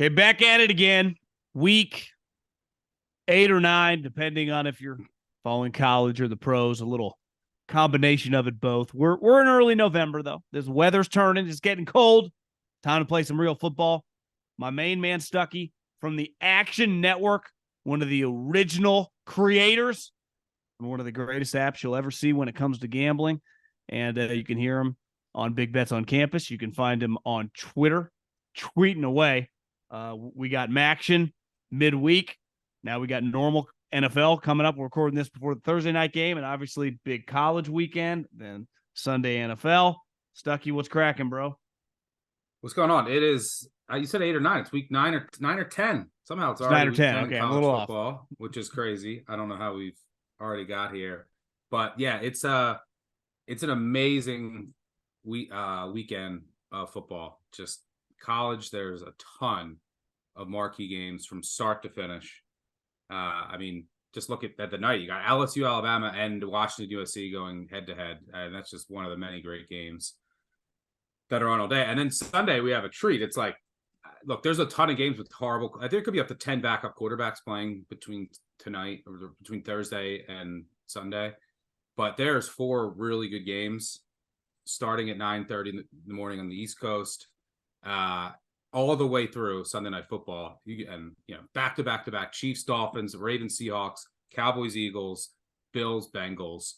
Okay, back at it again. Week 8 or 9, depending on if you're following college or the pros, a little combination of it both. We're in early November, though. This weather's turning. It's getting cold. Time to play some real football. My main man, Stuckey, from the Action Network, one of the original creators and one of the greatest apps you'll ever see when it comes to gambling. And you can hear him on Big Bets on Campus. You can find him on Twitter, tweeting away. We got Maction midweek. Now we got normal NFL coming up. We're recording this before the Thursday night game, and obviously big college weekend, then Sunday NFL. Stuckey, what's cracking, bro? What's going on? It is, you said 8 or 9. It's week 9 or 10. Somehow it's already 9 or 10. Week 10 Okay, in I'm a college little football, off. which is crazy. I don't know how we've already got here. But yeah, it's an amazing weekend of football. Just college, there's a ton of marquee games from start to finish. Just look at the night. You got LSU, Alabama, and Washington, USC going head-to-head. And that's just one of the many great games that are on all day. And then Sunday, we have a treat. It's like, look, there's a ton of games with horrible – I think it could be up to 10 backup quarterbacks playing between tonight or between Thursday and Sunday. But there's 4 really good games starting at 9:30 in the morning on the East Coast. All the way through Sunday Night Football, back-to-back Chiefs, Dolphins, Ravens, Seahawks, Cowboys-Eagles, Bills-Bengals,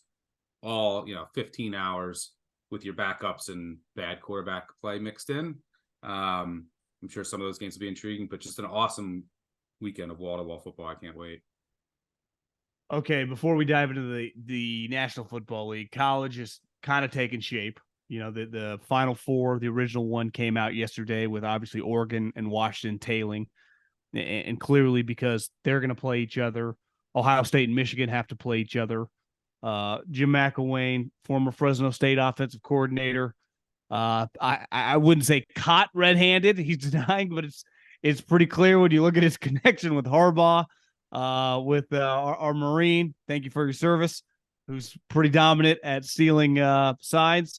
all 15 hours with your backups and bad quarterback play mixed in. I'm sure some of those games will be intriguing, but just an awesome weekend of wall-to-wall football. I can't wait. Okay, before we dive into the National Football League, college is kind of taking shape. The Final Four, the original one came out yesterday with obviously Oregon and Washington tailing. And clearly because they're going to play each other. Ohio State and Michigan have to play each other. Jim McElwain, former Fresno State offensive coordinator. I wouldn't say caught red-handed. He's denying, but it's pretty clear when you look at his connection with Harbaugh, with our Marine. Thank you for your service, who's pretty dominant at stealing signs.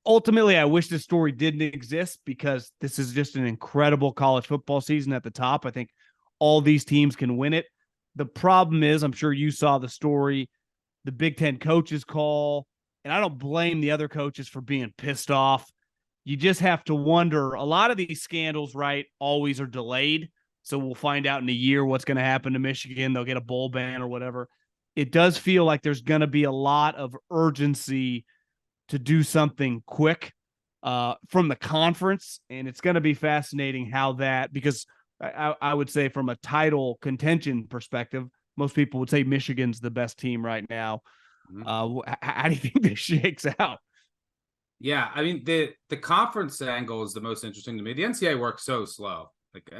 Ultimately, I wish this story didn't exist because this is just an incredible college football season at the top. I think all these teams can win it. The problem is, I'm sure you saw the story, the Big Ten coaches call, and I don't blame the other coaches for being pissed off. You just have to wonder, a lot of these scandals, right, always are delayed. So we'll find out in a year what's going to happen to Michigan. They'll get a bowl ban or whatever. It does feel like there's going to be a lot of urgency to do something quick from the conference. And it's going to be fascinating how that, because I would say from a title contention perspective, most people would say Michigan's the best team right now. Mm-hmm. How do you think this shakes out? Yeah, I mean, the conference angle is the most interesting to me. The NCAA works so slow. Like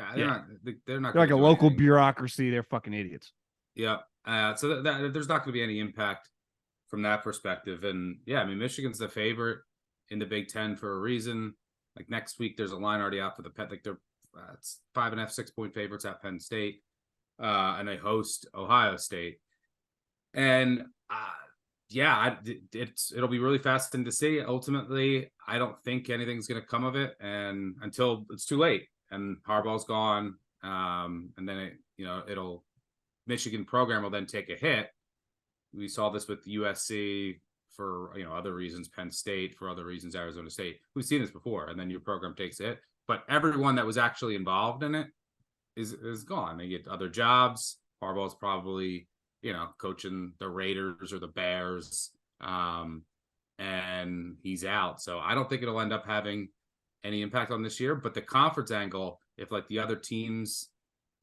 they're like a local bureaucracy. They're fucking idiots. Yeah. So there's not going to be any impact from that perspective. And yeah, I mean, Michigan's the favorite in the Big Ten for a reason. Like next week, there's a line already out for the Penn. Like they're it's 5.5, 6-point favorites at Penn State, and they host Ohio State. And it'll be really fascinating to see. Ultimately, I don't think anything's going to come of it, and until it's too late and Harbaugh's gone, and then Michigan program will then take a hit. We saw this with USC for other reasons, Penn State for other reasons, Arizona State. We've seen this before, and then your program takes it. But everyone that was actually involved in it is gone. They get other jobs. Harbaugh's probably coaching the Raiders or the Bears, and he's out. So I don't think it'll end up having any impact on this year. But the conference angle, if like the other teams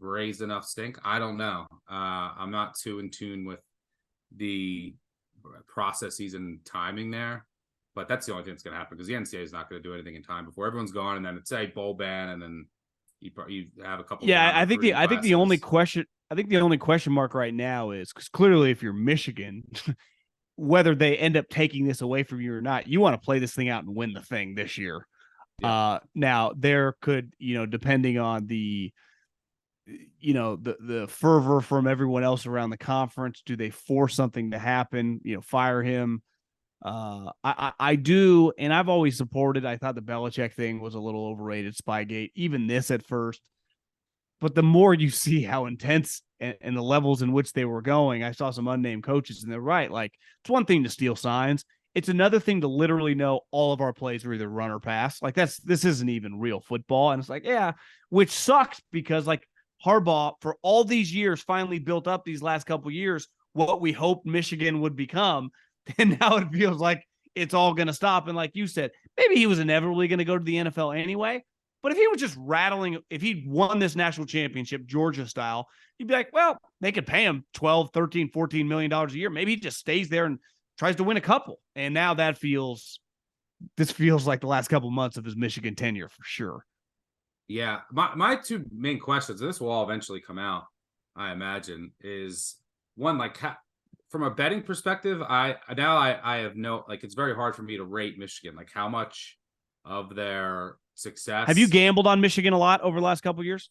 raise enough stink, I don't know. I'm not too in tune with the processes and timing there, but that's the only thing that's going to happen because the NCAA is not going to do anything in time before everyone's gone, and then it's a bowl ban, and then you have a couple. Yeah, I think the only question mark right now is because clearly if you're Michigan, whether they end up taking this away from you or not, you want to play this thing out and win the thing this year. Yeah. Now there could depending on the fervor from everyone else around the conference, do they force something to happen, fire him, I do, and I've always supported. I thought the Belichick thing was a little overrated, Spygate, even this at first. But the more you see how intense and the levels in which they were going, I saw some unnamed coaches, and they're right. Like, it's one thing to steal signs. It's another thing to literally know all of our plays are either run or pass. Like, this isn't even real football. And it's like, yeah, which sucks because like Harbaugh for all these years finally built up these last couple years what we hoped Michigan would become. And now it feels like it's all going to stop. And like you said, maybe he was inevitably going to go to the NFL anyway. But if he was just rattling, if he won this national championship, Georgia style, you'd be like, well, they could pay him 12, 13, $14 million a year. Maybe he just stays there and tries to win a couple. And now this feels like the last couple months of his Michigan tenure for sure. Yeah. My two main questions, and this will all eventually come out, I imagine, is one, like, from a betting perspective, I have no, like, it's very hard for me to rate Michigan, like how much of their success. Have you gambled on Michigan a lot over the last couple of years?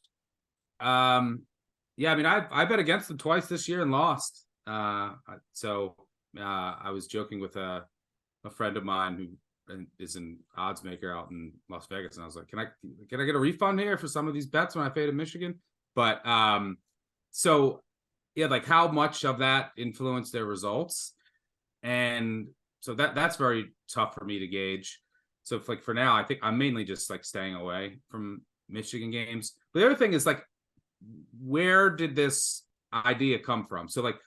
Yeah, I mean, I bet against them twice this year and lost. So I was joking with a friend of mine who is an odds maker out in Las Vegas, and I was like, can I get a refund here for some of these bets when I faded Michigan? But so yeah, like how much of that influenced their results, and so that's very tough for me to gauge. So if, like, for now, I think I'm mainly just like staying away from Michigan games. But the other thing is, like, where did this idea come from? So like,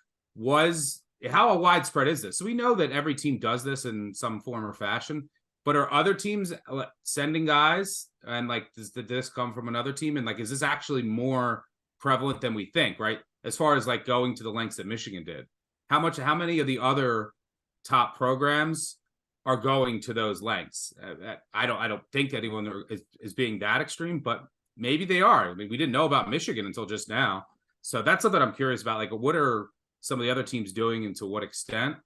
how widespread is this? So we know that every team does this in some form or fashion, but are other teams sending guys? And like, did this come from another team? And like, is this actually more prevalent than we think, right? As far as like going to the lengths that Michigan did, how many of the other top programs are going to those lengths? I don't think anyone is being that extreme, but maybe they are. I mean, we didn't know about Michigan until just now. So that's something I'm curious about. Like, what are some of the other teams doing and to what extent?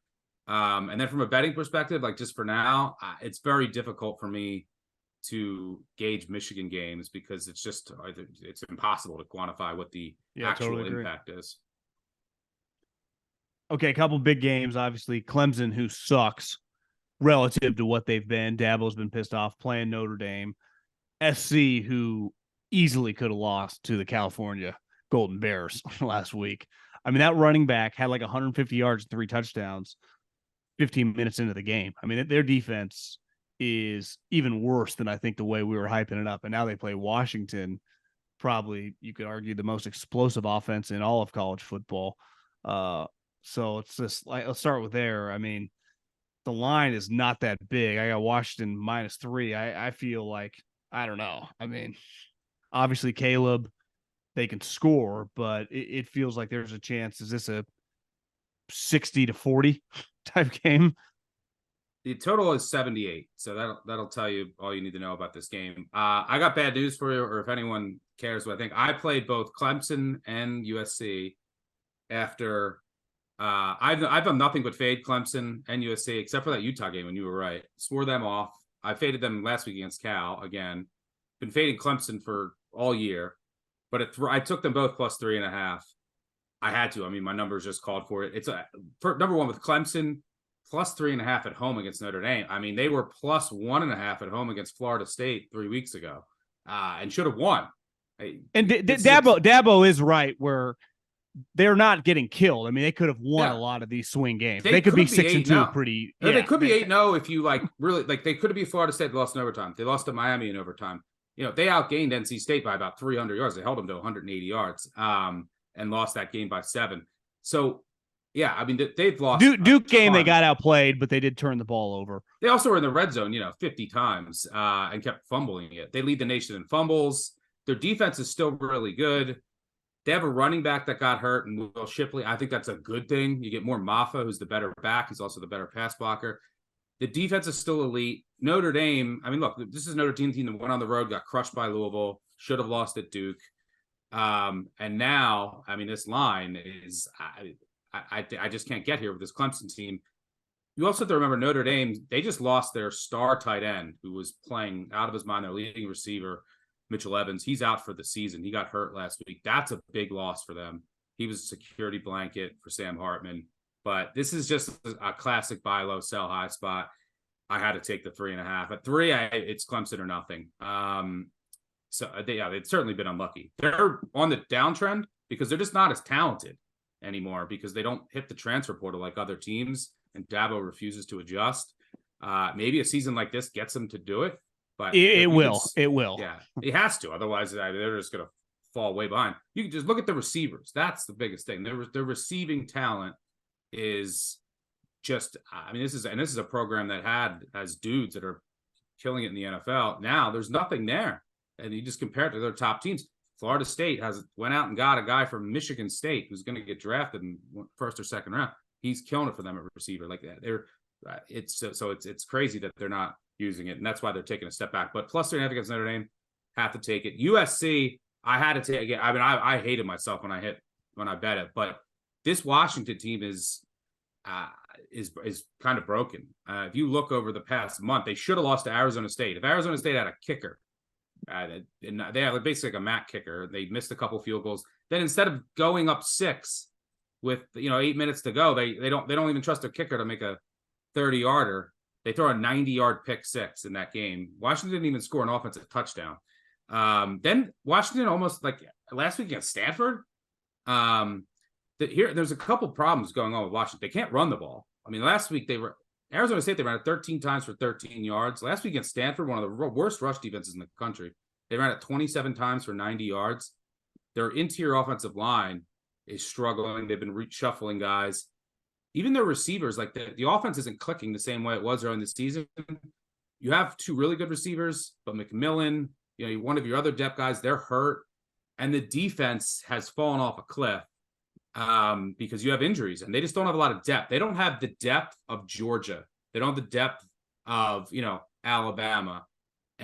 And then from a betting perspective, like, just for now, it's very difficult for me to gauge Michigan games because it's impossible to quantify what the actual totally impact is. Okay, a couple big games. Obviously, Clemson, who sucks relative to what they've been. Dabo's been pissed off playing Notre Dame. SC, who easily could have lost to the California Golden Bears last week. I mean, that running back had like 150 yards and 3 touchdowns 15 minutes into the game. I mean, their defense is even worse than I think the way we were hyping it up. And now they play Washington, probably, you could argue, the most explosive offense in all of college football. So it's just like, let's start with there. I mean, the line is not that big. I got Washington -3. I feel like, I don't know. I mean, obviously Caleb, they can score, but it feels like there's a chance. Is this a 60-40 type game? The total is 78, so that'll tell you all you need to know about this game. I got bad news for you, or if anyone cares what I think. I played both Clemson and USC after. I've done nothing but fade Clemson and USC except for that Utah game when you were right. Swore them off. I faded them last week against Cal again. Been fading Clemson for all year, but I took them both +3.5. I had to. I mean, my numbers just called for it. It's number one with Clemson. +3.5 at home against Notre Dame. I mean, they were +1.5 at home against Florida State 3 weeks ago, and should have won. And Dabo is right where they're not getting killed. I mean, they could have won a lot of these swing games. They could be 6-2 pretty. Yeah. They could be 8-0 if you like really like. They could have been Florida State. They lost in overtime. They lost to Miami in overtime. You know, they outgained NC State by about 300 yards. They held them to 180 yards, and lost that game by 7. So. Yeah, I mean, they've lost. Duke game, they got outplayed, but they did turn the ball over. They also were in the red zone, 50 times and kept fumbling it. They lead the nation in fumbles. Their defense is still really good. They have a running back that got hurt, and Will Shipley. I think that's a good thing. You get more Maffa, who's the better back. He's also the better pass blocker. The defense is still elite. Notre Dame, I mean, look, this is Notre Dame team that went on the road, got crushed by Louisville, should have lost at Duke. And now, I mean, this line is I just can't get here with this Clemson team. You also have to remember Notre Dame, they just lost their star tight end who was playing out of his mind, their leading receiver, Mitchell Evans. He's out for the season. He got hurt last week. That's a big loss for them. He was a security blanket for Sam Hartman. But this is just a classic buy low, sell high spot. I had to take the 3.5. At 3, it's Clemson or nothing. So they've certainly been unlucky. They're on the downtrend because they're just not as talented anymore because they don't hit the transfer portal like other teams, and Dabo refuses to adjust. Maybe a season like this gets them to do it, but it will. Yeah, it has to. Otherwise, they're just going to fall way behind. You can just look at the receivers. That's the biggest thing. Their receiving talent is just. I mean, this is a program that has dudes that are killing it in the NFL. Now there's nothing there, and you just compare it to their top teams. Florida State went out and got a guy from Michigan State who's going to get drafted in first or second round. He's killing it for them at receiver. Like it's crazy that they're not using it, and that's why they're taking a step back. But plus 3.5 against Notre Dame, have to take it. USC, I had to take it. I mean, I hated myself when I bet it, but this Washington team is kind of broken. If you look over the past month, they should have lost to Arizona State. If Arizona State had a kicker, and they have basically like a MAC kicker, they missed a couple field goals. Then instead of going up 6 with 8 minutes to go, they don't even trust their kicker to make a 30-yarder. They throw a 90-yard pick 6 in that game. Washington didn't even score an offensive touchdown. Then Washington almost like last week against Stanford. There's a couple problems going on with Washington. They can't run the ball. I mean, last week Arizona State, they ran it 13 times for 13 yards. Last week against Stanford, one of the worst rush defenses in the country, they ran it 27 times for 90 yards. Their interior offensive line is struggling. They've been reshuffling guys. Even their receivers, like the offense isn't clicking the same way it was during the season. You have 2 really good receivers, but McMillan, one of your other depth guys, they're hurt. And the defense has fallen off a cliff. Because you have injuries and they just don't have a lot of depth. They don't have the depth of Georgia. They don't have the depth of, Alabama.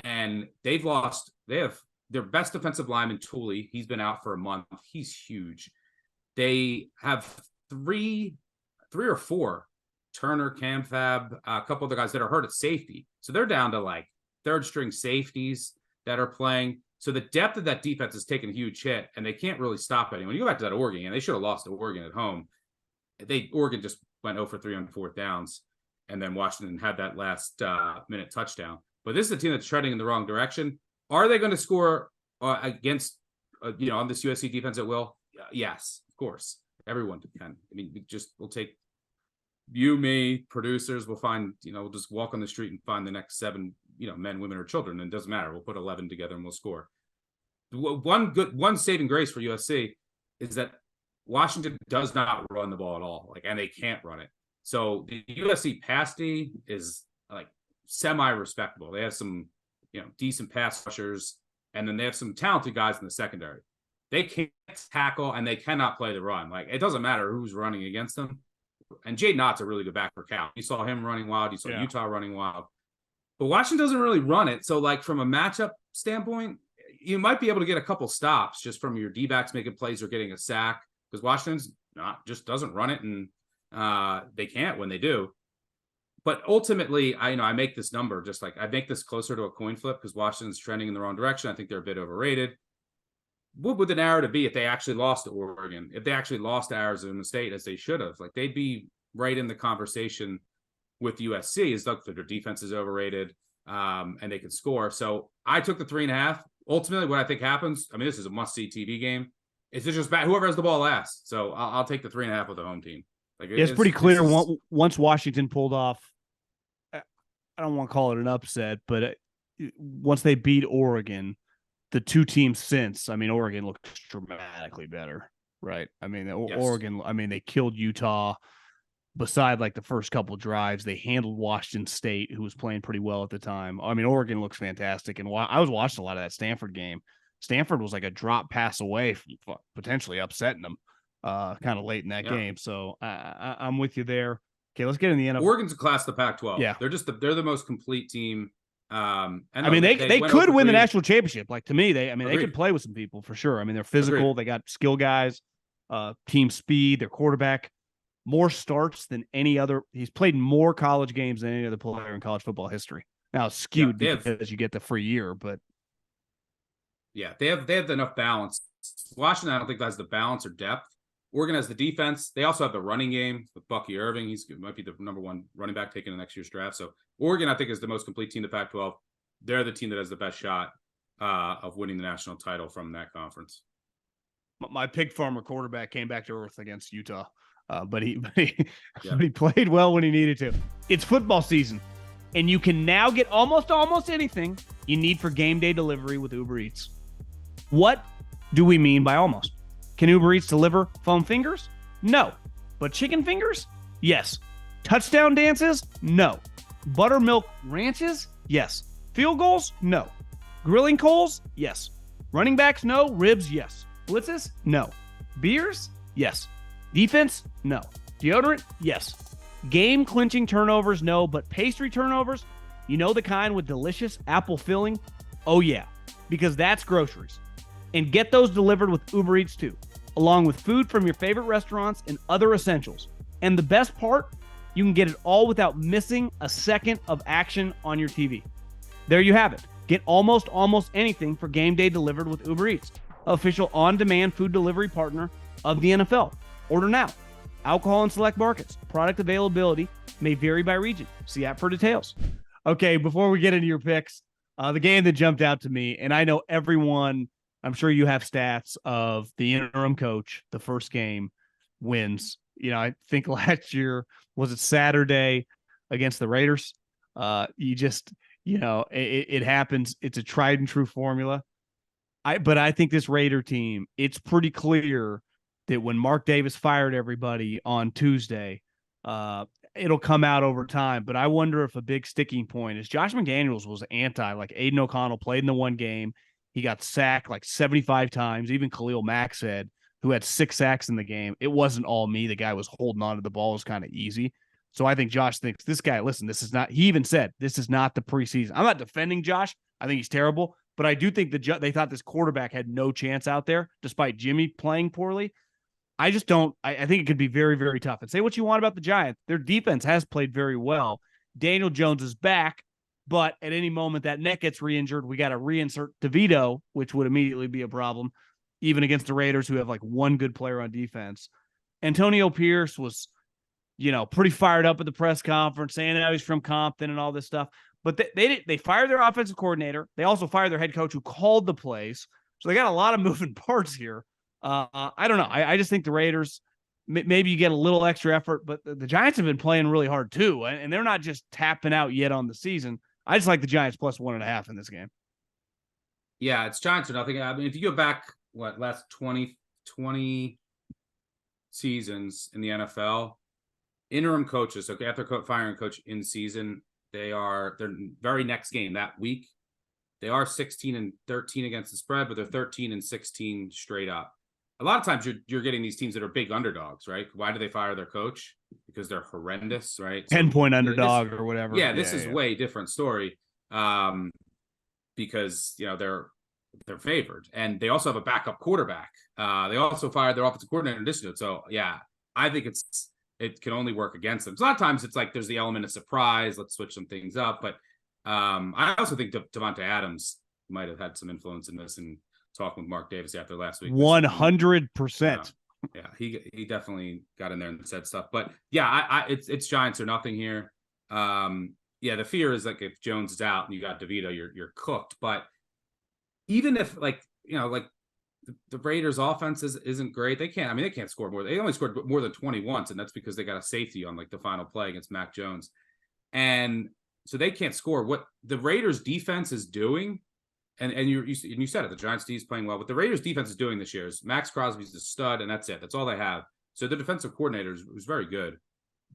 And they have their best defensive lineman, Tooley. He's been out for a month. He's huge. They have 3 or 4, Turner, Cam Fab, a couple other guys that are hurt at safety. So they're down to like 3rd string safeties that are playing. So the depth of that defense is taking a huge hit, and they can't really stop anyone. You go back to that Oregon, and they should have lost to Oregon at home. Oregon just went 0 for 3 on 4th downs, and then Washington had that last minute touchdown. But this is a team that's treading in the wrong direction. Are they going to score against, on this USC defense at will? Yes, of course. Everyone can. I mean, we'll take you, me, producers. We'll find, we'll just walk on the street and find the next 7 men, women, or children, and it doesn't matter. We'll put 11 together and we'll score. One saving grace for USC is that Washington does not run the ball at all, and they can't run it. So the USC pass D is like semi-respectable. They have some, decent pass rushers, and then they have some talented guys in the secondary. They can't tackle and they cannot play the run. Like, it doesn't matter who's running against them. And Jay Knott's a really good back for Cal. You saw him running wild. You saw Utah running wild. But Washington doesn't really run it. So, like, from a matchup standpoint, you might be able to get a couple stops just from your D-backs making plays or getting a sack, because Washington's just doesn't run it, and they can't when they do. But ultimately, I make this number just like I make this closer to a coin flip because Washington's trending in the wrong direction. I think they're a bit overrated. What would the narrative be if they actually lost to Oregon? If they actually lost to Arizona State, as they should have? Like, they'd be right in the conversation with USC. Is that their defense is overrated, and they can score. So I took the 3.5. Ultimately, what I think happens, I mean, this is a must-see TV game. It's just bad. Whoever has the ball last. So I'll take the 3.5 with the home team. Like, it's pretty clear once Washington pulled off. I don't want to call it an upset, but once they beat Oregon, the 2 teams since, I mean, Oregon looked dramatically better, right? I mean, yes. Oregon, I mean, they killed Utah. Beside like the first couple drives, they handled Washington State, who was playing pretty well at the time. I mean, Oregon looks fantastic. And I was watching a lot of that Stanford game. Stanford was like a drop pass away from potentially upsetting them kind of late in that game. So I'm with you there. Okay, let's get in the NFL. Oregon's a class of the Pac-12. Yeah. They're the most complete team. I mean, they could win the national championship. Like, to me, they could play with some people for sure. I mean, they're physical. Agreed. They got skill guys, team speed, their quarterback. More starts than any other. He's played more college games than any other player in college football history. Now it's skewed because you get the free year, but they have enough balance. Washington, I don't think has the balance or depth Oregon has the defense. They also have the running game with Bucky Irving. He might be the number 1 running back taken in next year's draft. So Oregon, I think, is the most complete team in the Pac-12. They're the team that has the best shot of winning the national title from that conference. My pig farmer quarterback came back to earth against Utah, but he played well when he needed to. It's football season, and you can now get almost anything you need for game day delivery with Uber Eats. What do we mean by almost? Can Uber Eats deliver foam fingers? No. But chicken fingers? Yes. Touchdown dances? No. Buttermilk ranches? Yes. Field goals? No. Grilling coals? Yes. Running backs? No. Ribs? Yes. Blitzes? No. Beers? Yes. Defense? No. Deodorant? Yes. Game-clinching turnovers? No. But pastry turnovers? You know the kind with delicious apple filling? Oh, yeah. Because that's groceries. And get those delivered with Uber Eats too, along with food from your favorite restaurants and other essentials. And the best part, you can get it all without missing a second of action on your TV. There you have it. Get almost anything for game day delivered with Uber Eats, official on-demand food delivery partner of the NFL. Order now. Alcohol in select markets. Product availability may vary by region. See app for details. Okay, before we get into your picks, the game that jumped out to me, and I know everyone, I'm sure you have stats of the interim coach, the first game wins. I think last year, was it Saturday against the Raiders? It happens. It's a tried and true formula. But I think this Raider team, it's pretty clear that when Mark Davis fired everybody on Tuesday, it'll come out over time. But I wonder if a big sticking point is Josh McDaniels was like Aiden O'Connell played in the one game. He got sacked like 75 times. Even Khalil Mack said, who had 6 sacks in the game, it wasn't all me. The guy was holding on to the ball. It was kind of easy. So I think Josh thinks this guy, listen, this is not, he even said, this is not the preseason. I'm not defending Josh. I think he's terrible. But I do think they thought this quarterback had no chance out there, despite Jimmy playing poorly. I just don't. I think it could be very, very tough. And say what you want about the Giants. Their defense has played very well. Daniel Jones is back. But at any moment that neck gets re-injured, we got to reinsert DeVito, which would immediately be a problem, even against the Raiders, who have like one good player on defense. Antonio Pierce was, pretty fired up at the press conference, saying that he's from Compton and all this stuff. But they fired their offensive coordinator. They also fired their head coach who called the plays. So they got a lot of moving parts here. I don't know. I just think the Raiders, maybe you get a little extra effort, but the Giants have been playing really hard too. And they're not just tapping out yet on the season. I just like the Giants plus 1.5 in this game. Yeah, it's Giants or nothing. I mean, if you go back, last 20 seasons in the NFL, interim coaches, okay, after firing coach in season, their very next game that week, they are 16-13 against the spread, but they're 13-16 straight up. A lot of times you're getting these teams that are big underdogs, right? Why do they fire their coach? Because they're horrendous, right? 10-point underdog or whatever. Yeah, this is way different story. Because they're favored, and they also have a backup quarterback. They also fired their offensive coordinator in addition to it. So yeah, I think it can only work against them. So a lot of times it's like there's the element of surprise. Let's switch some things up. But I also think Devontae Adams might have had some influence in this, and talking with Mark Davis after last week. 100%. Yeah, he definitely got in there and said stuff. But yeah, it's Giants or nothing here. Yeah, the fear is like if Jones is out and you got DeVito, you're cooked. But even if the Raiders' offense isn't great, they can't score more. They only scored more than 20 once, and that's because they got a safety on like the final play against Mac Jones, and so they can't score. What the Raiders' defense is doing. And you said it, the Giants' D is playing well. What the Raiders' defense is doing this year is Max Crosby's the stud, and that's it. That's all they have. So the defensive coordinator was very good.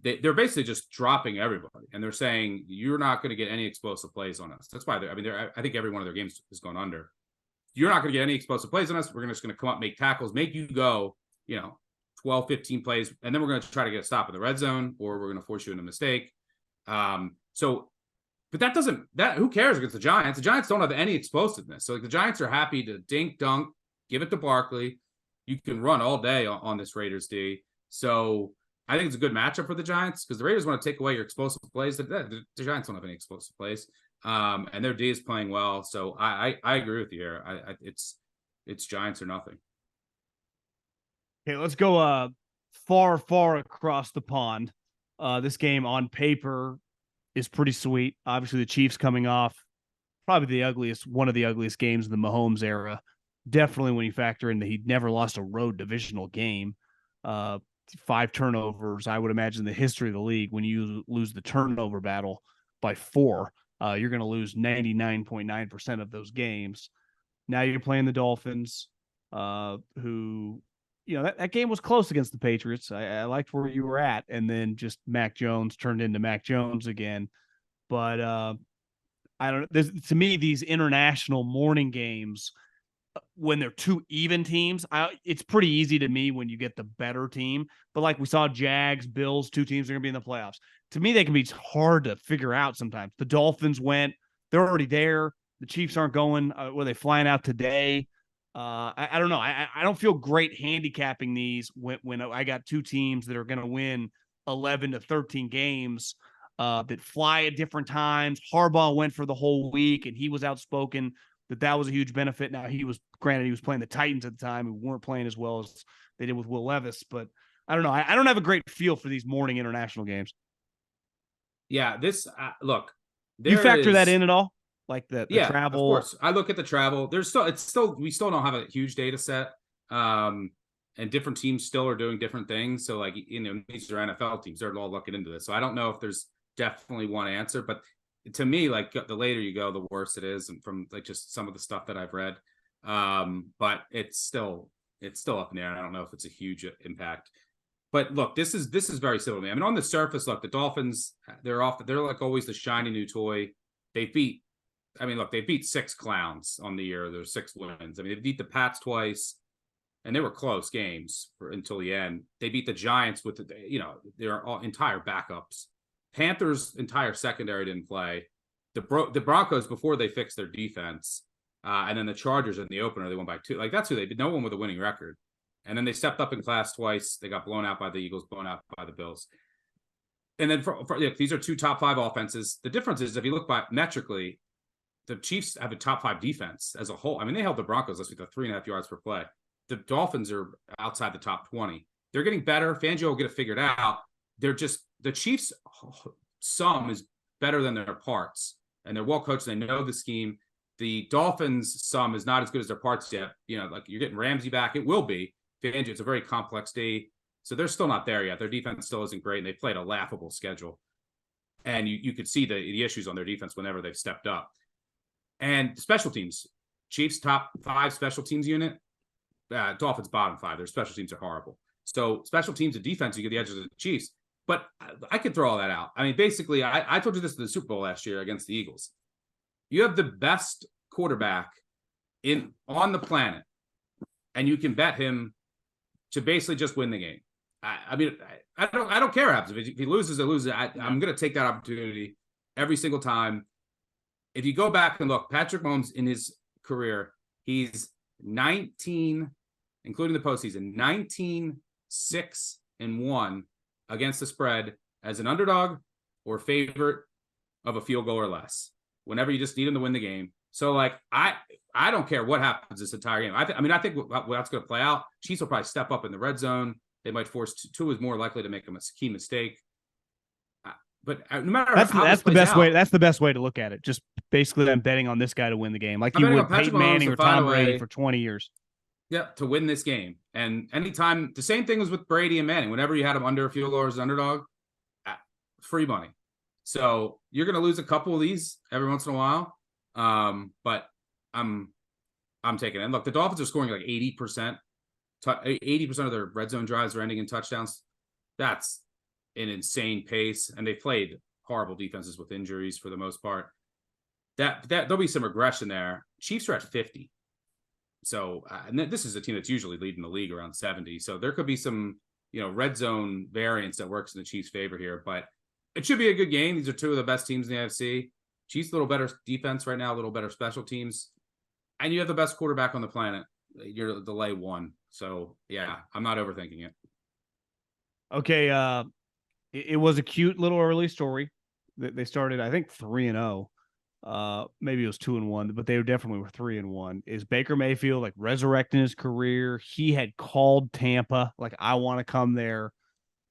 They're basically just dropping everybody, and they're saying you're not going to get any explosive plays on us. That's why I think every one of their games has gone under. You're not going to get any explosive plays on us. We're just going to come up, make tackles, make you go, 12, 15 plays, and then we're going to try to get a stop in the red zone, or we're going to force you into a mistake. But who cares against the Giants? The Giants don't have any explosiveness. So the Giants are happy to dink, dunk, give it to Barkley. You can run all day on this Raiders D. So I think it's a good matchup for the Giants because the Raiders want to take away your explosive plays. The Giants don't have any explosive plays. And their D is playing well. So I agree with you here. It's Giants or nothing. Okay, let's go far, far across the pond. This game on paper is pretty sweet. Obviously, the Chiefs coming off probably one of the ugliest games in the Mahomes era. Definitely when you factor in that he'd never lost a road divisional game. 5 turnovers, I would imagine the history of the league, when you lose the turnover battle by 4, you're going to lose 99.9% of those games. Now you're playing the Dolphins, who, that game was close against the Patriots. I liked where you were at. And then just Mac Jones turned into Mac Jones again. But I don't know. To me, these international morning games, when they're two even teams, it's pretty easy to me when you get the better team. But like we saw Jags, Bills, 2 teams are going to be in the playoffs. To me, they can be hard to figure out sometimes. The Dolphins they're already there. The Chiefs aren't going. Were they flying out today? I don't know. I don't feel great handicapping these when I got 2 teams that are going to win 11 to 13 games that fly at different times. Harbaugh went for the whole week, and he was outspoken that was a huge benefit. Now, he was playing the Titans at the time, who weren't playing as well as they did with Will Levis. But I don't know. I don't have a great feel for these morning international games. Yeah, this look. You factor that in at all? Like the Yeah, travel? of course. I look at the travel. We still don't have a huge data set. And different teams still are doing different things. So like, these are NFL teams. They're all looking into this. So I don't know if there's definitely one answer, but to me, like, the later you go, the worse it is. And from like just some of the stuff that I've read, but it's still up in the air. I don't know if it's a huge impact. But look, this is very similar to me. I mean, on the surface, look, the Dolphins, they're like always the shiny new toy. They beat 6 clowns on the year. There's 6 wins. I mean, they beat the Pats twice, and they were close games until the end. They beat the Giants with their entire backups. Panthers' entire secondary didn't play. The Broncos, before they fixed their defense, and then the Chargers in the opener, they won by 2. Like, that's who they did. No one with a winning record. And then they stepped up in class twice. They got blown out by the Eagles, blown out by the Bills. And then these are 2 top 5 offenses. The difference is, if you look metrically, the Chiefs have a top 5 defense as a whole. I mean, they held the Broncos last week to 3.5 yards per play. The Dolphins are outside the top 20. They're getting better. Fangio will get it figured out. They're just, the Chiefs' sum is better than their parts, and they're well coached. They know the scheme. The Dolphins' sum is not as good as their parts yet. Like, you're getting Ramsey back. It will be. Fangio, it's a very complex day. So they're still not there yet. Their defense still isn't great, and they played a laughable schedule. And you could see the issues on their defense whenever they've stepped up. And special teams, Chiefs top 5 special teams unit, Dolphins bottom 5. Their special teams are horrible. So special teams and defense, you get the edges of the Chiefs. But I could throw all that out. I mean, basically, I told you this in the Super Bowl last year against the Eagles. You have the best quarterback on the planet, and you can bet him to basically just win the game. I don't care what happens. If he loses, I'm going to take that opportunity every single time. If you go back and look, Patrick Mahomes in his career, he's 19, including the postseason, 19-6-1 against the spread as an underdog or favorite of a field goal or less. Whenever you just need him to win the game. So, like, I don't care what happens this entire game. I think what's going to play out, Chiefs will probably step up in the red zone. They might force Tua is more likely to make a key mistake. But no matter that's the best way. That's the best way to look at it. Just basically, I'm betting on this guy to win the game, like you would Peyton Manning or Tom Brady for 20 years. Yeah, to win this game. And anytime, the same thing was with Brady and Manning. Whenever you had them under a field goal as an underdog, free money. So you're going to lose a couple of these every once in a while. But I'm taking it. And look, the Dolphins are scoring like 80%. 80% of their red zone drives are ending in touchdowns. That's an insane pace. And they played horrible defenses with injuries for the most part. That there'll be some regression there. Chiefs are at 50. So, and this is a team that's usually leading the league around 70. So there could be some, red zone variance that works in the Chiefs' favor here. But it should be a good game. These are 2 of the best teams in the AFC. Chiefs a little better defense right now, a little better special teams. And you have the best quarterback on the planet. You're the lay 1. So, yeah, I'm not overthinking it. Okay, it was a cute little early story. They started, I think, 3-0. maybe it was 2-1, but they definitely were 3-1. Is Baker Mayfield like resurrecting his career? He had called Tampa, like, I want to come there.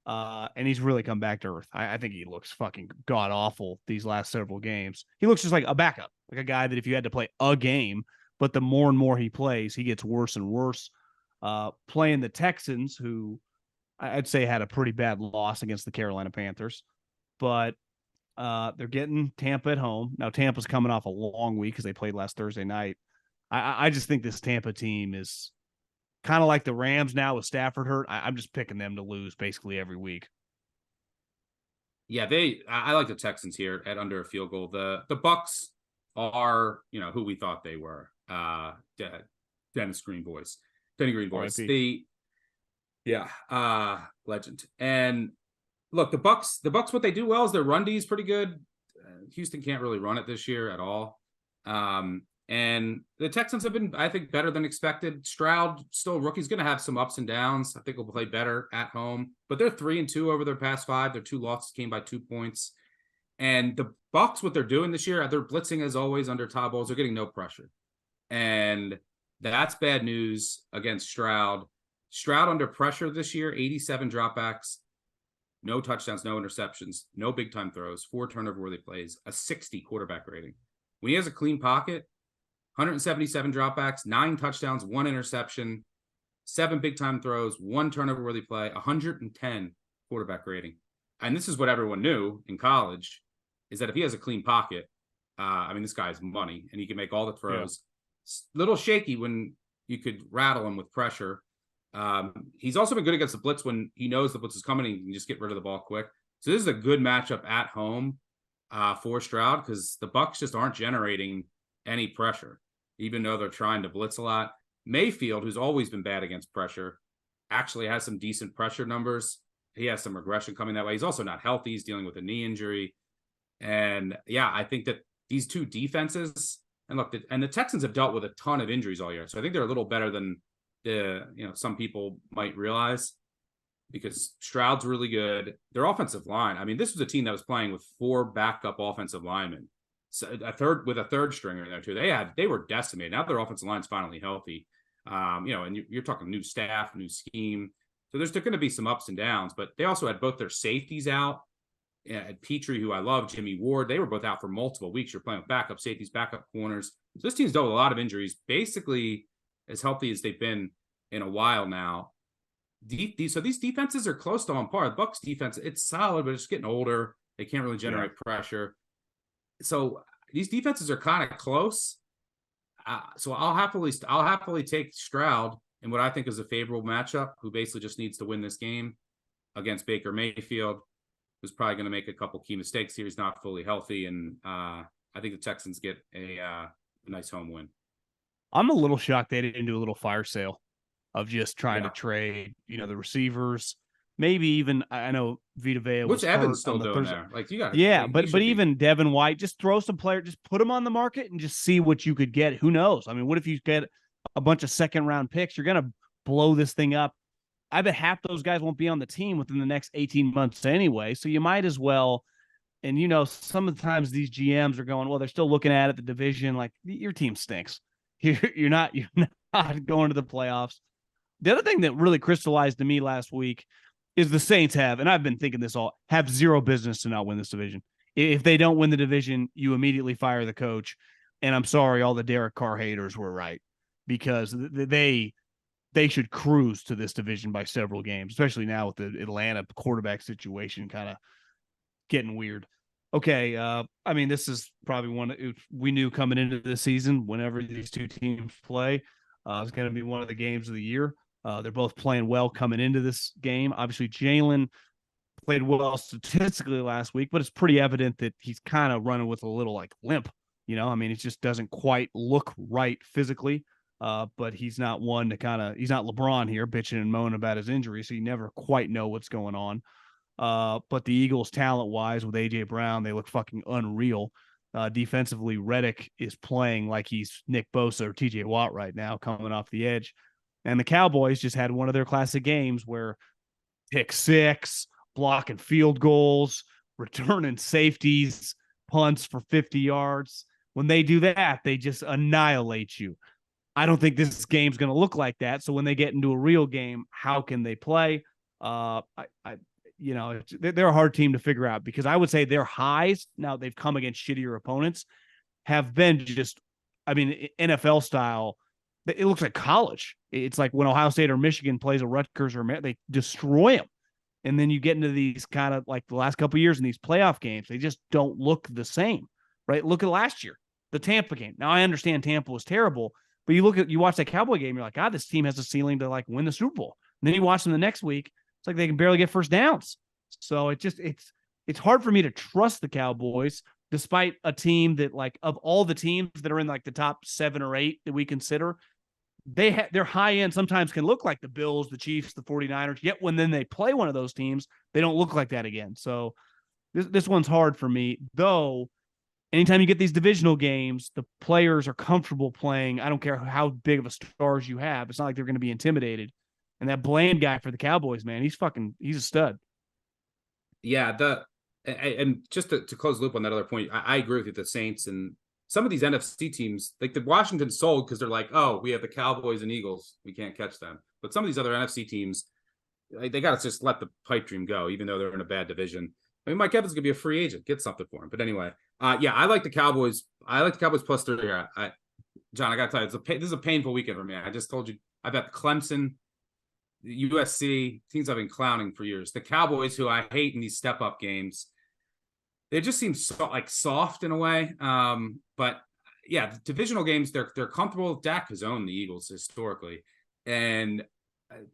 And he's really come back to earth. I think he looks fucking god awful these last several games. He looks just like a backup, like a guy that if you had to play a game, but the more and more he plays, he gets worse and worse. Playing the Texans, who I'd say had a pretty bad loss against the Carolina Panthers, but they're getting Tampa at home. Now Tampa's coming off a long week because they played last Thursday night. I just think this Tampa team is kind of like the Rams now with Stafford hurt. I'm just picking them to lose basically every week. Yeah, I like the Texans here at under a field goal. The Bucks are, who we thought they were. Denny Green voice. Legend. And look, the Bucks, what they do well is their run D is pretty good. Houston can't really run it this year at all. And the Texans have been, I think, better than expected. Stroud, still rookie's going to have some ups and downs. I think he'll play better at home. But they're 3-2 over their past 5. Their 2 losses came by 2 points. And the Bucs, what they're doing this year, they're blitzing as always under Todd Bowles. They're getting no pressure. And that's bad news against Stroud. Stroud under pressure this year, 87 dropbacks, no touchdowns, no interceptions, no big-time throws, 4 turnover-worthy plays, a 60 quarterback rating. When he has a clean pocket, 177 dropbacks, 9 touchdowns, 1 interception, 7 big-time throws, 1 turnover-worthy play, 110 quarterback rating. And this is what everyone knew in college, is that if he has a clean pocket, this guy's money, and he can make all the throws. Yeah. Little shaky when you could rattle him with pressure. He's also been good against the blitz when he knows the blitz is coming and he can just get rid of the ball quick. So this is a good matchup at home for Stroud because the Bucs just aren't generating any pressure, even though they're trying to blitz a lot. Mayfield, who's always been bad against pressure, actually has some decent pressure numbers. He has some regression coming that way. He's also not healthy. He's dealing with a knee injury. And yeah, I think that these two defenses, and look, the Texans have dealt with a ton of injuries all year. So I think they're a little better than some people might realize because Stroud's really good. Their offensive line, this was a team that was playing with 4 backup offensive linemen. So a third stringer in there too. They were decimated. Now their offensive line's finally healthy. And you're talking new staff, new scheme. So there's going to be some ups and downs, but they also had both their safeties out. At Petrie, who I love, Jimmy Ward, they were both out for multiple weeks. You're playing with backup safeties, backup corners. So this team's dealt with a lot of injuries, basically as healthy as they've been in a while now. So these defenses are close to on par. The Bucs defense, it's solid, but it's getting older. They can't really generate pressure. So these defenses are kind of close. So I'll happily take Stroud in what I think is a favorable matchup, who basically just needs to win this game against Baker Mayfield, who's probably going to make a couple key mistakes here. He's not fully healthy, and I think the Texans get a nice home win. I'm a little shocked they didn't do a little fire sale of just trying to trade, the receivers. Maybe even, I know Vita Vea was hurt. What's Evans still doing there? Like, you got but even Devin White, just throw some player, just put them on the market and just see what you could get. Who knows? What if you get a bunch of second-round picks? You're going to blow this thing up. I bet half those guys won't be on the team within the next 18 months anyway. So you might as well. And, some of the times these GMs are going, well, they're still looking at it, the division, like your team stinks. You're not going to the playoffs. The other thing that really crystallized to me last week is the Saints and I've been thinking this have zero business to not win this division. If they don't win the division, you immediately fire the coach. And I'm sorry, all the Derek Carr haters were right, because they should cruise to this division by several games, especially now with the Atlanta quarterback situation kind of getting weird. Okay, this is probably one we knew coming into the season. Whenever these two teams play, it's going to be one of the games of the year. They're both playing well coming into this game. Obviously, Jalen played well statistically last week, but it's pretty evident that he's kind of running with a little limp. It just doesn't quite look right physically. But he's not one to he's not LeBron here bitching and moaning about his injury, so you never quite know what's going on. But the Eagles, talent-wise, with A.J. Brown, they look fucking unreal. Defensively, Reddick is playing like he's Nick Bosa or T.J. Watt right now, coming off the edge. And the Cowboys just had one of their classic games where pick six, blocking field goals, returning safeties, punts for 50 yards. When they do that, they just annihilate you. I don't think this game's going to look like that. So when they get into a real game, how can they play? They're a hard team to figure out because I would say their highs, now they've come against shittier opponents, have been just, NFL style. It looks like college. It's like when Ohio State or Michigan plays a Rutgers they destroy them. And then you get into these kind of like the last couple of years in these playoff games, they just don't look the same, right? Look at last year, the Tampa game. Now I understand Tampa was terrible, but you watch that Cowboy game, you're like, God, this team has a ceiling to like win the Super Bowl. And then you watch them the next week, it's like they can barely get first downs. So it's hard for me to trust the Cowboys, despite a team that, like, of all the teams that are in like the top 7 or 8 that we consider, their high end sometimes can look like the Bills, the Chiefs, the 49ers. Yet when then they play one of those teams, they don't look like that again. So this one's hard for me, though. Anytime you get these divisional games, the players are comfortable playing. I don't care how big of a stars you have. It's not like they're going to be intimidated. And that Bland guy for the Cowboys, man, he's a stud. Yeah, and just to close the loop on that other point, I agree with you. The Saints and some of these NFC teams, like the Washington sold because they're like, oh, we have the Cowboys and Eagles, we can't catch them. But some of these other NFC teams, they got to just let the pipe dream go, even though they're in a bad division. I mean, Mike Evans could be a free agent, get something for him. But anyway, I like the Cowboys. I like the Cowboys plus 3. John, I got to tell you, this is a painful weekend for me. I just told you, I bet Clemson, USC, teams I've been clowning for years. The Cowboys, who I hate in these step-up games, they just seem soft in a way. But yeah, the divisional games, they're comfortable. Dak has owned the Eagles historically, and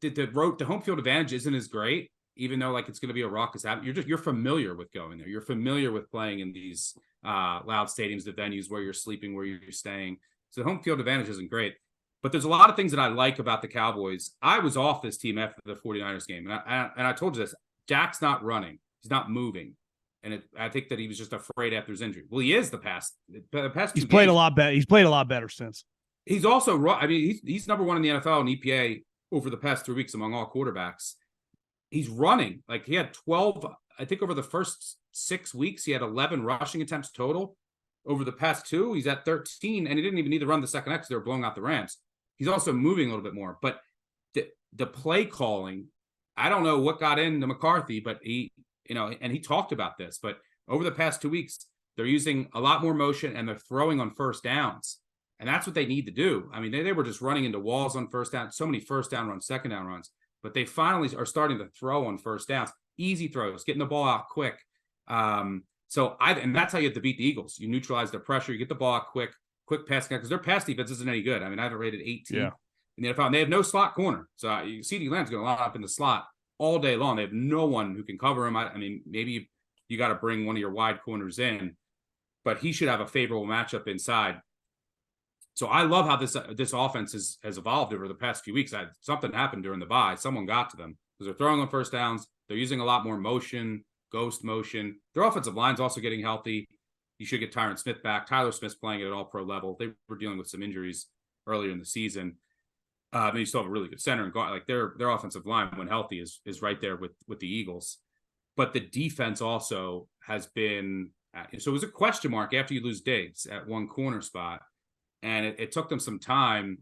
the home field advantage isn't as great, even though like it's going to be a raucous atmosphere. You're familiar with going there. You're familiar with playing in these loud stadiums, the venues where you're sleeping, where you're staying. So the home field advantage isn't great. But there's a lot of things that I like about the Cowboys. I was off this team after the 49ers game, and I told you this. Dak's not running. He's not moving. And I think that he was just afraid after his injury. Well, he is the past. He's played a lot better. He's played a lot better since. He's also, he's number 1 in the NFL in EPA over the past 3 weeks among all quarterbacks. He's running. Like he had 12, I think over the first 6 weeks, he had 11 rushing attempts total. Over the past 2, he's at 13, and he didn't even need to run the second half because they were blowing out the Rams. He's also moving a little bit more. But the play calling, I don't know what got into McCarthy, but and he talked about this, but over the past 2 weeks, they're using a lot more motion and they're throwing on first downs. And that's what they need to do. I mean, they were just running into walls on first down, so many first down runs, second down runs, but they finally are starting to throw on first downs, easy throws, getting the ball out quick. And that's how you have to beat the Eagles. You neutralize their pressure, you get the ball out quick pass, because their pass defense isn't any good. I mean, I have it rated 18 in the NFL, and they have no slot corner. So CeeDee Lamb's going to line up in the slot all day long. They have no one who can cover him. I mean, maybe you got to bring one of your wide corners in, but he should have a favorable matchup inside. So I love how this offense has evolved over the past few weeks. Something happened during the bye. Someone got to them because they're throwing on first downs. They're using a lot more motion, ghost motion. Their offensive line's also getting healthy. You should get Tyron Smith back. Tyler Smith's playing at an all-pro level. They were dealing with some injuries earlier in the season. They still have a really good center and guard. Like their offensive line, when healthy, is right there with the Eagles. But the defense also has been so it was a question mark after you lose Diggs at one corner spot, and it took them some time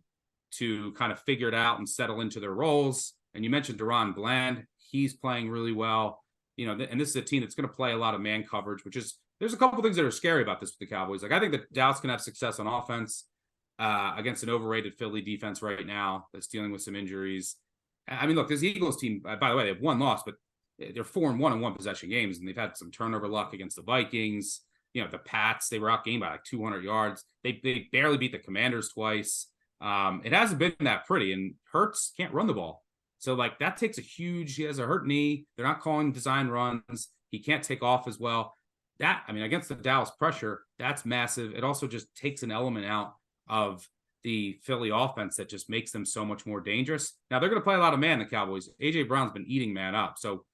to kind of figure it out and settle into their roles. And you mentioned Deron Bland; he's playing really well. And this is a team that's going to play a lot of man coverage, which is there's a couple things that are scary about this with the Cowboys. Like I think that Dallas can have success on offense. Against an overrated Philly defense right now that's dealing with some injuries. I mean, look, this Eagles team, by the way, they have one loss, but they're 4-1 in one possession games, and they've had some turnover luck against the Vikings. The Pats, they were outgained by like 200 yards. They barely beat the Commanders twice. It hasn't been that pretty, and Hurts can't run the ball. So, like, that takes he has a hurt knee. They're not calling design runs. He can't take off as well. Against the Dallas pressure, that's massive. It also just takes an element out of the Philly offense that just makes them so much more dangerous. Now they're going to play a lot of man, the Cowboys. AJ Brown's been eating man up, so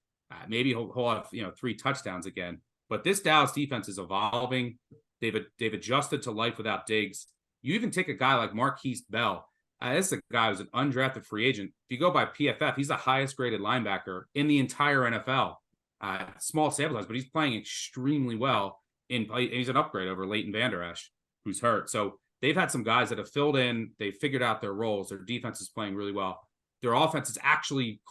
maybe he'll have 3 touchdowns again. But this Dallas defense is evolving. They've adjusted to life without Diggs. You even take a guy like Marquise Bell. This is a guy who's an undrafted free agent. If you go by PFF, he's the highest graded linebacker in the entire NFL. Small sample size, but he's playing extremely well. He's an upgrade over Leighton Vander Esch, who's hurt. So they've had some guys that have filled in. They figured out their roles. Their defense is playing really well. Their offense is actually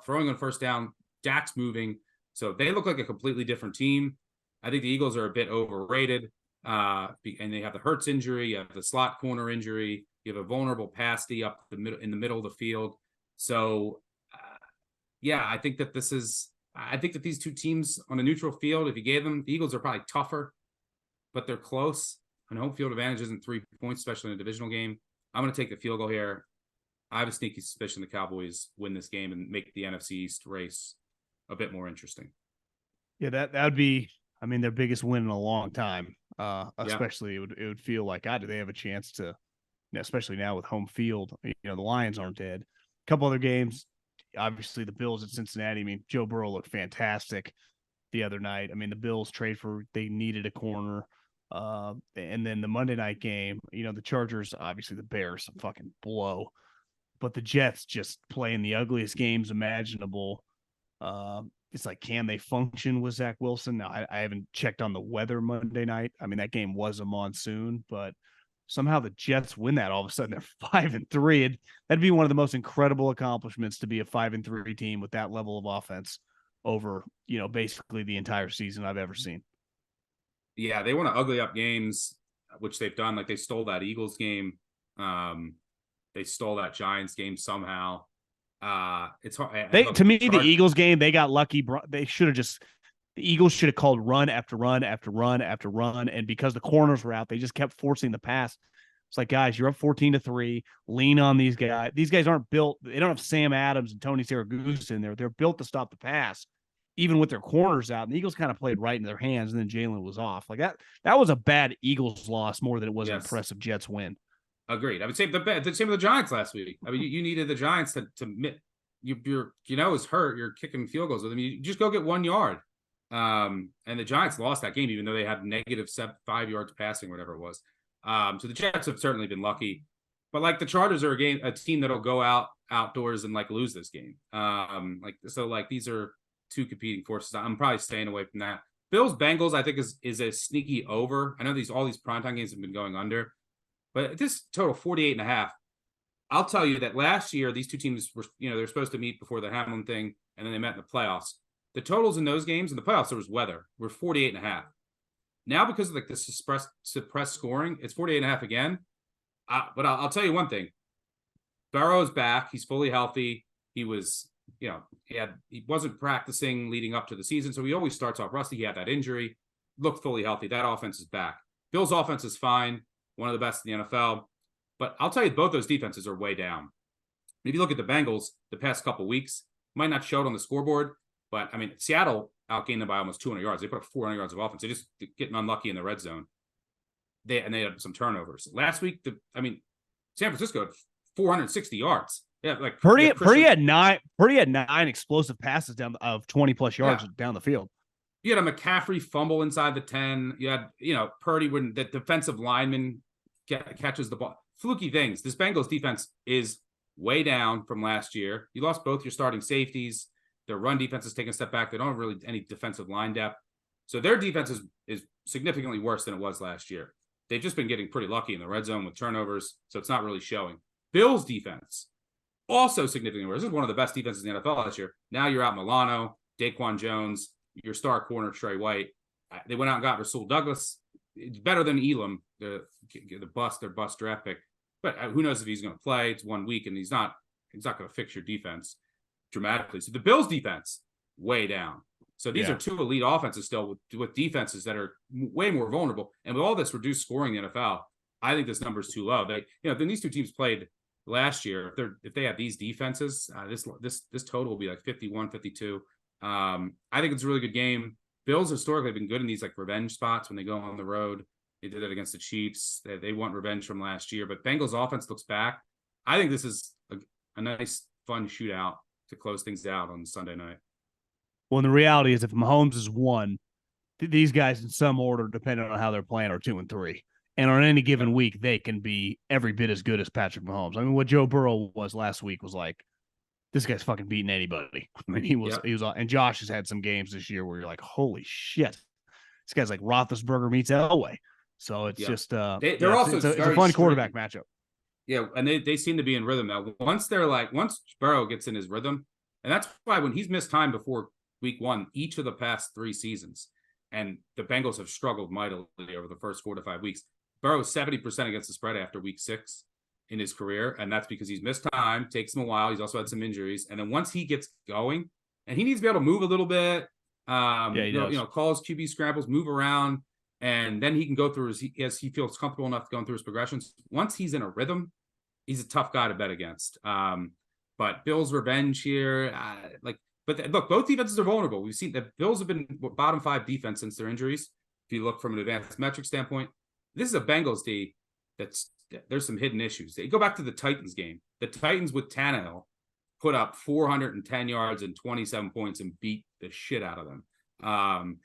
throwing on first down. Dak's moving. So they look like a completely different team. I think the Eagles are a bit overrated. And they have the Hurts injury. You have the slot corner injury. You have a vulnerable pass D up in the middle of the field. So, I think that these two teams on a neutral field, if you gave them, the Eagles are probably tougher, but they're close. And home field advantage isn't 3 points, especially in a divisional game. I'm going to take the field goal here. I have a sneaky suspicion the Cowboys win this game and make the NFC East race a bit more interesting. Yeah, that would be, their biggest win in a long time. Especially it would feel like, God, do they have a chance to, especially now with home field, the Lions aren't dead. A couple other games, obviously the Bills at Cincinnati. Joe Burrow looked fantastic the other night. The Bills they needed a corner. And then the Monday night game, the Chargers, obviously the Bears fucking blow, but the Jets just playing the ugliest games imaginable. It's like, can they function with Zach Wilson? Now, I haven't checked on the weather Monday night. That game was a monsoon, but somehow the Jets win that. All of a sudden they're 5-3. That'd be one of the most incredible accomplishments to be a 5-3 team with that level of offense over, basically the entire season I've ever seen. Yeah, they want to ugly up games, which they've done. Like they stole that Eagles game. They stole that Giants game somehow. It's hard. The Eagles game, they got lucky. They should have the Eagles should have called run after run after run after run. And because the corners were out, they just kept forcing the pass. It's like, guys, you're up 14-3. Lean on these guys. These guys aren't built. They don't have Sam Adams and Tony Siragusa in there. They're built to stop the pass, even with their corners out. And the Eagles kind of played right in their hands, and then Jalen was off. Like that was a bad Eagles loss more than it was an impressive Jets win. Agreed. I would say the same with the Giants last week. You needed the Giants to is hurt. You're kicking field goals with them. You just go get 1 yard. And the Giants lost that game, even though they had negative 5 yards passing, whatever it was. So the Jets have certainly been lucky, but like the Chargers are a team that'll go outdoors and like lose this game. These are two competing forces. I'm probably staying away from that. Bills-Bengals, I think is a sneaky over. I know all these primetime games have been going under, but this total 48.5. I'll tell you that last year, these two teams were, they're supposed to meet before the Hamlin thing, and then they met in the playoffs. The totals in those games, in the playoffs, there was weather, were 48.5. Now, because of like the suppressed scoring, it's 48.5 again. But I'll tell you one thing. Burrow's back. He's fully healthy. He was, he wasn't practicing leading up to the season, so he always starts off rusty. He had that injury, looked fully healthy. That offense is back. Bills' offense is fine, one of the best in the NFL. But I'll tell you, both those defenses are way down. If you look at the Bengals the past couple of weeks, might not show it on the scoreboard, but Seattle outgained them by almost 200 yards. They put up 400 yards of offense. They're just getting unlucky in the red zone. They had some turnovers. Last week, San Francisco had 460 yards. Yeah, like Purdy had nine explosive passes down of 20+ yards down the field. You had a McCaffrey fumble inside the 10. You had, Purdy when the defensive lineman catches the ball. Fluky things. This Bengals defense is way down from last year. You lost both your starting safeties. Their run defense is taking a step back. They don't have really any defensive line depth. So their defense is significantly worse than it was last year. They've just been getting pretty lucky in the red zone with turnovers, so it's not really showing. Bills defense, also significantly worse. This is one of the best defenses in the NFL last year. Now you're out Milano, Daquan Jones, your star corner, Trey White. They went out and got Rasul Douglas. It's better than Elam, their bust draft pick. But who knows if he's going to play? It's 1 week, and he's not going to fix your defense dramatically. So the Bills defense, way down. So these are two elite offenses still with defenses that are way more vulnerable. And with all this reduced scoring in the NFL, I think this number is too low. Then these two teams played last year. If they have these defenses, this total will be like 51, 52. I think it's a really good game. Bills historically have been good in these like revenge spots when they go on the road. They did it against the Chiefs. They want revenge from last year, but Bengals offense looks back. I think this is a nice, fun shootout to close things out on Sunday night. Well, the reality is if Mahomes is 1, these guys in some order, depending on how they're playing, are 2 and 3. And on any given week, they can be every bit as good as Patrick Mahomes. What Joe Burrow was last week was like, this guy's fucking beating anybody. He was, and Josh has had some games this year where you're like, holy shit, this guy's like Roethlisberger meets Elway. So it's Yeah. just They're also it's a very fun string. quarterback matchup. Yeah, and they seem to be in rhythm now. Once Burrow gets in his rhythm, and that's why when he's missed time before week 1, each of the past 3 seasons, and the Bengals have struggled mightily over the first 4 to 5 weeks. Burrow's 70% against the spread after week 6 in his career, and that's because he's missed time, takes him a while. He's also had some injuries, and then once he gets going, and he needs to be able to move a little bit, call his QB scrambles, move around, and then he can go through as he feels comfortable enough going through his progressions. Once he's in a rhythm, he's a tough guy to bet against. But Bills' revenge here, but look, both defenses are vulnerable. We've seen the Bills have been bottom 5 defense since their injuries. If you look from an advanced metric standpoint, this is a Bengals D there's some hidden issues. They go back to the Titans game. The Titans with Tannehill put up 410 yards and 27 points and beat the shit out of them.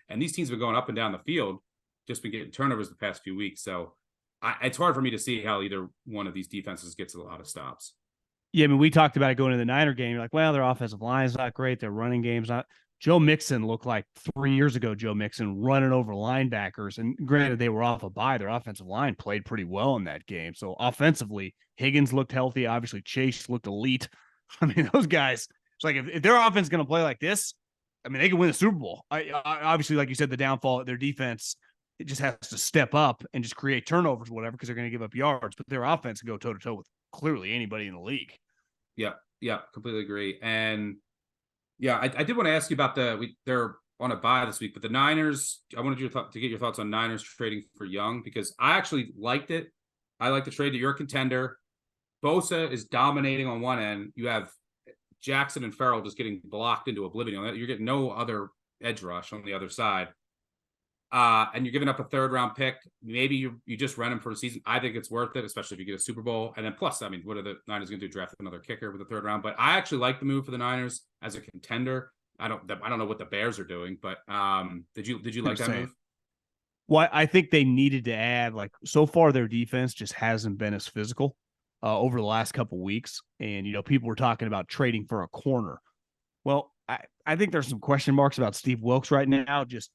And these teams have been going up and down the field, just been getting turnovers the past few weeks. So it's hard for me to see how either one of these defenses gets a lot of stops. Yeah, I mean, we talked about it going to the Niner game. You're like, well, their offensive line is not great. Their running game's not. Joe Mixon looked like 3 years ago, Joe Mixon running over linebackers. And granted, they were off a bye. Their offensive line played pretty well in that game. So offensively, Higgins looked healthy. Obviously, Chase looked elite. I mean, those guys, it's like if their offense is going to play like this, I mean, they can win the Super Bowl. I obviously, like you said, the downfall of their defense, it just has to step up and just create turnovers or whatever because they're going to give up yards. But their offense can go toe-to-toe with clearly anybody in the league. Yeah, completely agree. And yeah, I did want to ask you about they're on a bye this week, but the Niners, I wanted to get your thoughts on Niners trading for Young because I actually liked it. I like the trade that you're a contender. Bosa is dominating on one end. You have Jackson and Farrell just getting blocked into oblivion. You're getting no other edge rush on the other side. And you're giving up a 3rd-round pick. Maybe you just rent him for a season. I think it's worth it, especially if you get a Super Bowl. And then plus, I mean, what are the Niners going to do? Draft another kicker with the 3rd round? But I actually like the move for the Niners as a contender. I don't know what the Bears are doing, but did you like that move? Well, I think they needed to add, like, so far their defense just hasn't been as physical over the last couple of weeks. And, people were talking about trading for a corner. Well, I think there's some question marks about Steve Wilkes right now. Just,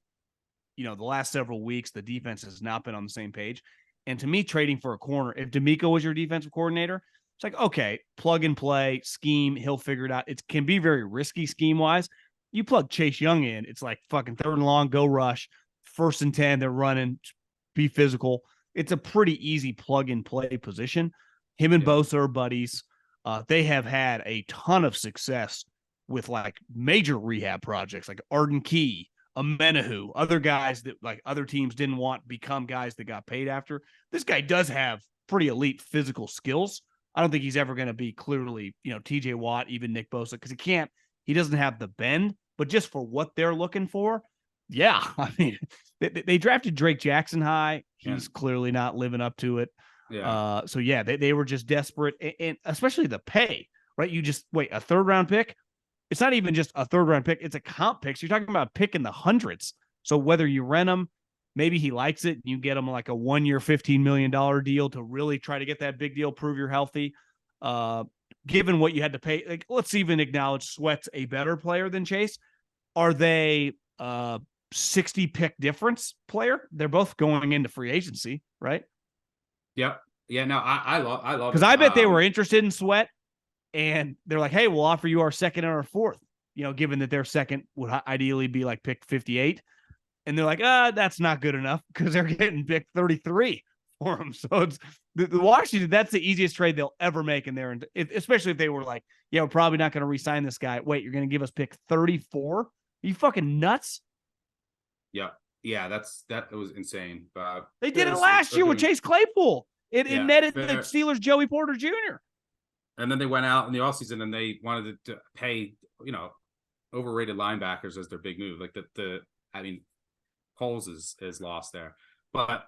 the last several weeks, the defense has not been on the same page. And to me, trading for a corner, if D'Amico was your defensive coordinator, it's like, okay, plug and play, scheme, he'll figure it out. It can be very risky scheme-wise. You plug Chase Young in, it's like fucking 3rd and long, go rush, 1st and 10, they're running, be physical. It's a pretty easy plug-and-play position. Him and Bosa are buddies. They have had a ton of success with, like, major rehab projects, like Arden Key, Amenahu, other guys that, like, other teams didn't want become guys that got paid after. This guy does have pretty elite physical skills. I don't think he's ever going to be clearly, TJ Watt, even Nick Bosa, because he doesn't have the bend, but just for what they're looking for, yeah. I mean, they drafted Drake Jackson high. He's clearly not living up to it. Yeah. So yeah, they were just desperate, and especially the pay, right? You just wait, a 3rd-round pick. It's not even just a 3rd-round pick. It's a comp pick. So you're talking about a pick in the hundreds. So whether you rent him, maybe he likes it, you get him like a 1-year, $15 million deal to really try to get that big deal, prove you're healthy. Given what you had to pay, like, let's even acknowledge Sweat's a better player than Chase. Are they 60 pick difference player? They're both going into free agency, right? Yep. Yeah, no, I love it. Because I bet they were interested in Sweat, and they're like, hey, we'll offer you our 2nd and our 4th, given that their 2nd would ideally be like pick 58. And they're like, that's not good enough because they're getting pick 33 for him. So it's the Washington, that's the easiest trade they'll ever make in there. And especially if they were like, yeah, we're probably not going to re-sign this guy. Wait, you're going to give us pick 34? Are you fucking nuts? Yeah. Yeah, that was insane. They did it last year with Chase Claypool. It netted the Steelers Joey Porter Jr. And then they went out in the offseason and they wanted to pay, overrated linebackers as their big move. Like Coles is lost there. But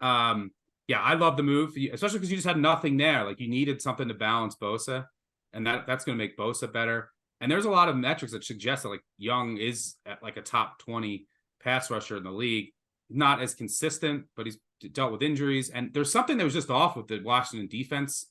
yeah, I love the move, especially because you just had nothing there. Like, you needed something to balance Bosa, and that's going to make Bosa better. And there's a lot of metrics that suggest that, like, Young is at like a top 20 pass rusher in the league. Not as consistent, but he's dealt with injuries. And there's something that was just off with the Washington defense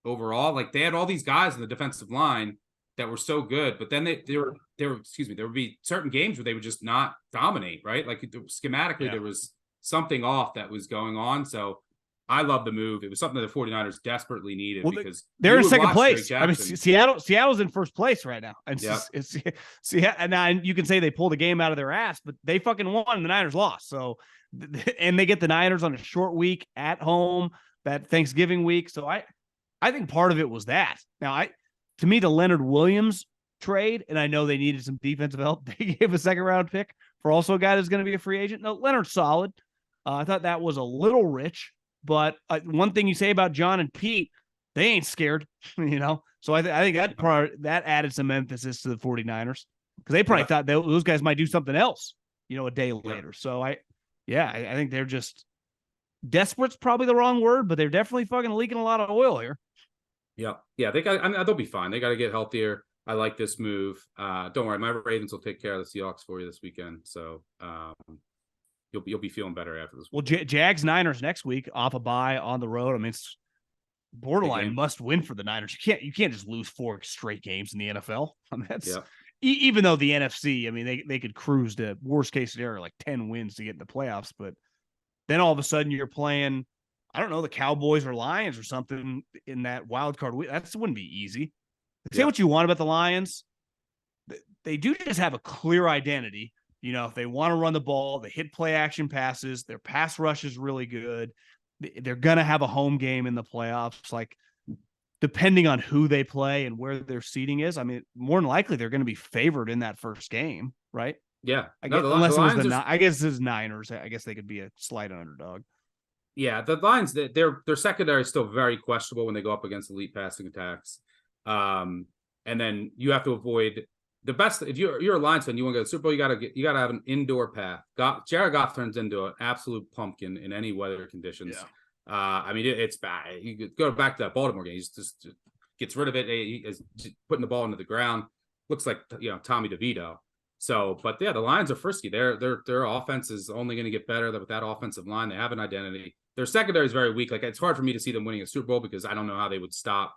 overall. Like, they had all these guys in the defensive line that were so good, but then there would be certain games where they would just not dominate, right? Like, schematically, there was something off that was going on. So I love the move. It was something that the 49ers desperately needed because they're in second Drake place. I mean, Jackson. Seattle's in first place right now. And Yeah. and you can say they pulled a game out of their ass, but they fucking won and the Niners lost. So, and they get the Niners on a short week at home, that Thanksgiving week. So I think part of it was that. Now, to me, the Leonard Williams trade, and I know they needed some defensive help. They gave a second round pick for also a guy that's going to be a free agent. No, Leonard's solid. I thought that was a little rich. But one thing you say about John and Pete, they ain't scared, So I think that added some emphasis to the 49ers because they probably thought those guys might do something else, a day later. So I think they're just desperate's probably the wrong word, but they're definitely fucking leaking a lot of oil here. Yeah, they'll be fine. They got to get healthier. I like this move. Don't worry, my Ravens will take care of the Seahawks for you this weekend. So you'll be feeling better after this. Well, Jags Niners next week off a bye on the road. I mean, it's borderline must win for the Niners. You can't just lose 4 straight games in the NFL. I mean, that's even though the NFC, I mean, they could cruise to worst case scenario like 10 wins to get in the playoffs, but then all of a sudden you're playing, I don't know, the Cowboys or Lions or something in that wild card week. That wouldn't be easy. Say what you want about the Lions, they do just have a clear identity. If they want to run the ball, they hit play action passes. Their pass rush is really good. They're going to have a home game in the playoffs. Like, depending on who they play and where their seating is, I mean, more than likely they're going to be favored in that first game, right? Yeah. I guess it was Niners. I guess they could be a slight underdog. Yeah, the Lions, their secondary is still very questionable when they go up against elite passing attacks. And then you have to avoid the best. If you're a Lions fan, you want to go to the Super Bowl, you gotta have an indoor path. Jared Goff turns into an absolute pumpkin in any weather conditions. Yeah. I mean, it's bad. You could go back to that Baltimore game. He just gets rid of it. He is putting the ball into the ground. Looks like Tommy DeVito. So, but yeah, the Lions are frisky. Their offense is only going to get better with that offensive line. They have an identity. Their secondary is very weak. Like, it's hard for me to see them winning a Super Bowl because I don't know how they would stop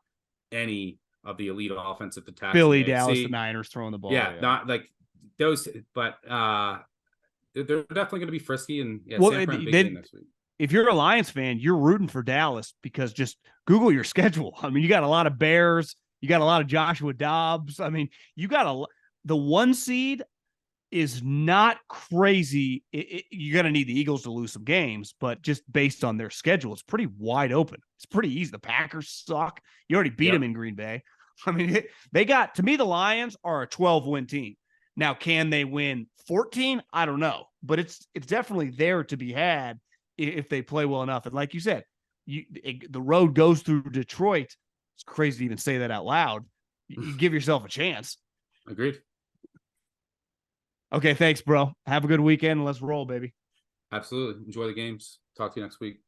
any of the elite offensive attacks. Philly, Dallas, the Niners throwing the ball. Yeah, not like those, but they're definitely going to be frisky. And next week. If you're a Lions fan, you're rooting for Dallas because just Google your schedule. I mean, you got a lot of Bears, you got a lot of Joshua Dobbs. I mean, you got the 1 seed is not crazy. You're going to need the Eagles to lose some games, but just based on their schedule, it's pretty wide open. It's pretty easy. The Packers suck. You already beat them in Green Bay. I mean, to me, the Lions are a 12-win team. Now, can they win 14? I don't know, but it's definitely there to be had if they play well enough. And like you said, the road goes through Detroit. It's crazy to even say that out loud. You give yourself a chance. Agreed. Okay, thanks, bro. Have a good weekend. Let's roll, baby. Absolutely. Enjoy the games. Talk to you next week.